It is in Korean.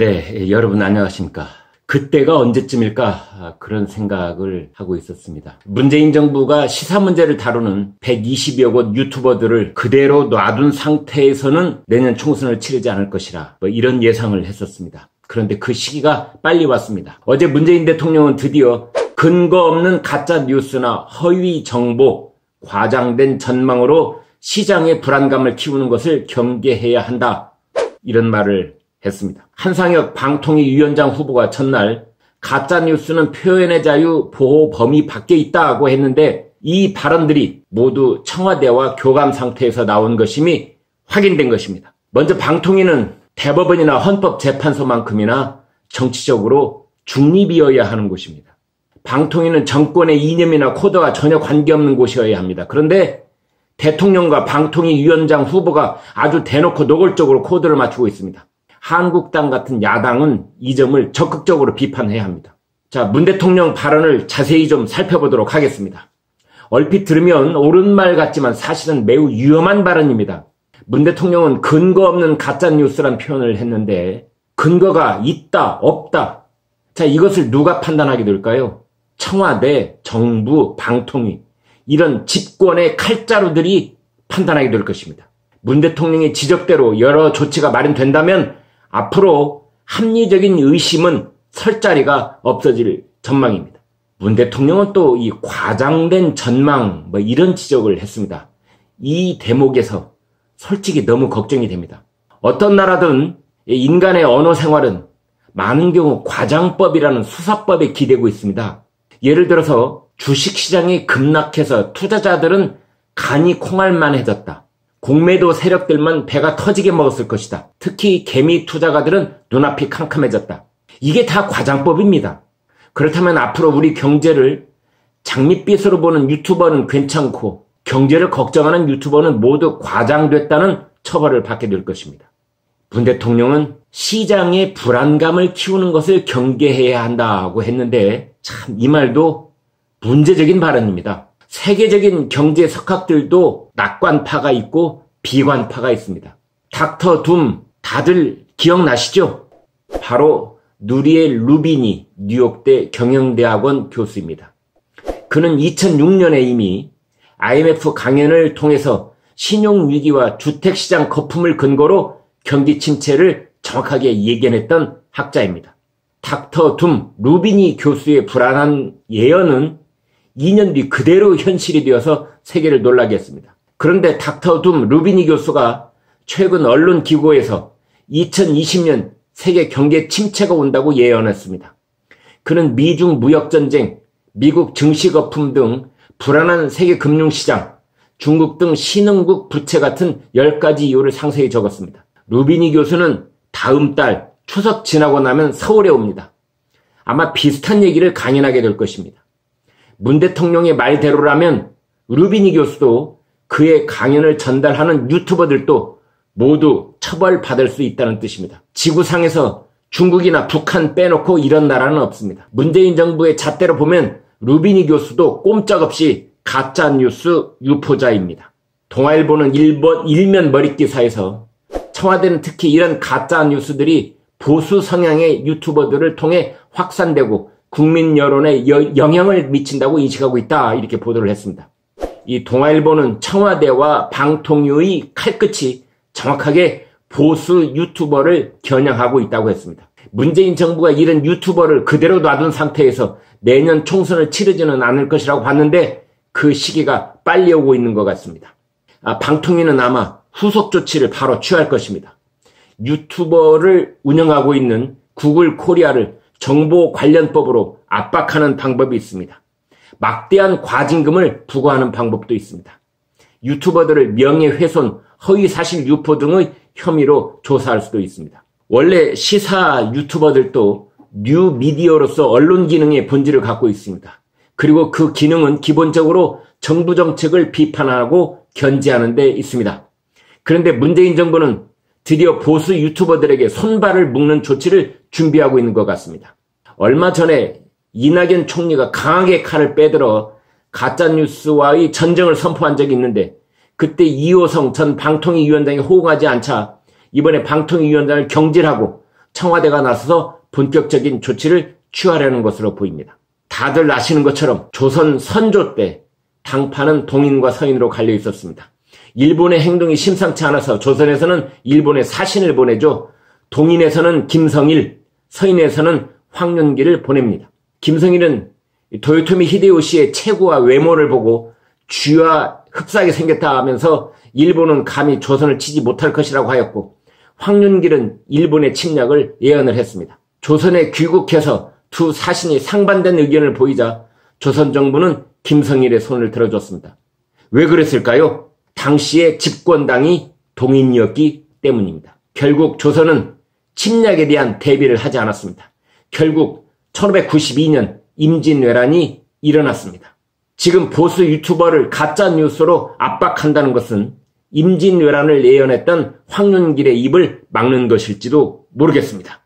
네, 여러분 안녕하십니까. 그때가 언제쯤일까 그런 생각을 하고 있었습니다. 문재인 정부가 시사 문제를 다루는 120여 곳 유튜버들을 그대로 놔둔 상태에서는 내년 총선을 치르지 않을 것이라 이런 예상을 했었습니다. 그런데 그 시기가 빨리 왔습니다. 어제 문재인 대통령은 드디어 근거 없는 가짜 뉴스나 허위 정보, 과장된 전망으로 시장의 불안감을 키우는 것을 경계해야 한다. 이런 말을 했습니다. 한상혁 방통위 위원장 후보가 첫날 가짜뉴스는 표현의 자유 보호 범위 밖에 있다고 했는데 이 발언들이 모두 청와대와 교감 상태에서 나온 것임이 확인된 것입니다. 먼저 방통위는 대법원이나 헌법재판소만큼이나 정치적으로 중립이어야 하는 곳입니다. 방통위는 정권의 이념이나 코드와 전혀 관계없는 곳이어야 합니다. 그런데 대통령과 방통위 위원장 후보가 아주 대놓고 노골적으로 코드를 맞추고 있습니다. 한국당 같은 야당은 이 점을 적극적으로 비판해야 합니다. 자, 문 대통령 발언을 자세히 좀 살펴보도록 하겠습니다. 얼핏 들으면 옳은 말 같지만 사실은 매우 위험한 발언입니다. 문 대통령은 근거 없는 가짜뉴스란 표현을 했는데 근거가 있다, 없다. 자, 이것을 누가 판단하게 될까요? 청와대, 정부, 방통위 이런 집권의 칼자루들이 판단하게 될 것입니다. 문 대통령의 지적대로 여러 조치가 마련된다면 앞으로 합리적인 의심은 설 자리가 없어질 전망입니다. 문 대통령은 또 이 과장된 전망 이런 지적을 했습니다. 이 대목에서 솔직히 너무 걱정이 됩니다. 어떤 나라든 인간의 언어 생활은 많은 경우 과장법이라는 수사법에 기대고 있습니다. 예를 들어서 주식시장이 급락해서 투자자들은 간이 콩알만해졌다. 공매도 세력들만 배가 터지게 먹었을 것이다. 특히 개미 투자가들은 눈앞이 캄캄해졌다. 이게 다 과장법입니다. 그렇다면 앞으로 우리 경제를 장밋빛으로 보는 유튜버는 괜찮고 경제를 걱정하는 유튜버는 모두 과장됐다는 처벌을 받게 될 것입니다. 문 대통령은 시장의 불안감을 키우는 것을 경계해야 한다고 했는데 참 이 말도 문제적인 발언입니다. 세계적인 경제 석학들도 낙관파가 있고 비관파가 있습니다. 닥터 둠 다들 기억나시죠? 바로 누리엘 루비니 뉴욕대 경영대학원 교수입니다. 그는 2006년에 이미 IMF 강연을 통해서 신용위기와 주택시장 거품을 근거로 경기 침체를 정확하게 예견했던 학자입니다. 닥터 둠 루비니 교수의 불안한 예언은 2년 뒤 그대로 현실이 되어서 세계를 놀라게 했습니다. 그런데 닥터 둠 루비니 교수가 최근 언론기고에서 2020년 세계 경제 침체가 온다고 예언했습니다. 그는 미중 무역전쟁, 미국 증시 거품 등 불안한 세계 금융시장, 중국 등 신흥국 부채 같은 10가지 이유를 상세히 적었습니다. 루비니 교수는 다음 달 추석 지나고 나면 서울에 옵니다. 아마 비슷한 얘기를 강연하게 될 것입니다. 문 대통령의 말대로라면 루비니 교수도 그의 강연을 전달하는 유튜버들도 모두 처벌받을 수 있다는 뜻입니다. 지구상에서 중국이나 북한 빼놓고 이런 나라는 없습니다. 문재인 정부의 잣대로 보면 루비니 교수도 꼼짝없이 가짜뉴스 유포자입니다. 동아일보는 일면 머릿기사에서 청와대는 특히 이런 가짜뉴스들이 보수 성향의 유튜버들을 통해 확산되고 국민 여론에 영향을 미친다고 인식하고 있다 이렇게 보도를 했습니다. 이 동아일보는 청와대와 방통위의 칼끝이 정확하게 보수 유튜버를 겨냥하고 있다고 했습니다. 문재인 정부가 이런 유튜버를 그대로 놔둔 상태에서 내년 총선을 치르지는 않을 것이라고 봤는데 그 시기가 빨리 오고 있는 것 같습니다. 방통위는 아마 후속 조치를 바로 취할 것입니다. 유튜버를 운영하고 있는 구글 코리아를 정보관련법으로 압박하는 방법이 있습니다. 막대한 과징금을 부과하는 방법도 있습니다. 유튜버들을 명예훼손, 허위사실 유포 등의 혐의로 조사할 수도 있습니다. 원래 시사 유튜버들도 뉴미디어로서 언론 기능의 본질을 갖고 있습니다. 그리고 그 기능은 기본적으로 정부 정책을 비판하고 견제하는 데 있습니다. 그런데 문재인 정부는 드디어 보수 유튜버들에게 손발을 묶는 조치를 준비하고 있는 것 같습니다. 얼마 전에 이낙연 총리가 강하게 칼을 빼들어 가짜뉴스와의 전쟁을 선포한 적이 있는데 그때 이호성 전 방통위 위원장이 호응하지 않자 이번에 방통위 위원장을 경질하고 청와대가 나서서 본격적인 조치를 취하려는 것으로 보입니다. 다들 아시는 것처럼 조선 선조 때 당파는 동인과 서인으로 갈려 있었습니다. 일본의 행동이 심상치 않아서 조선에서는 일본에 사신을 보내죠. 동인에서는 김성일, 서인에서는 황윤기를 보냅니다. 김성일은 도요토미 히데요시의 체구와 외모를 보고 쥐와 흡사하게 생겼다 하면서 일본은 감히 조선을 치지 못할 것이라고 하였고, 황윤길은 일본의 침략을 예언을 했습니다. 조선에 귀국해서 두 사신이 상반된 의견을 보이자 조선 정부는 김성일의 손을 들어줬습니다. 왜 그랬을까요? 당시의 집권당이 동인이었기 때문입니다. 결국 조선은 침략에 대한 대비를 하지 않았습니다. 결국 1592년 임진왜란이 일어났습니다. 지금 보수 유튜버를 가짜 뉴스로 압박한다는 것은 임진왜란을 예언했던 황윤길의 입을 막는 것일지도 모르겠습니다.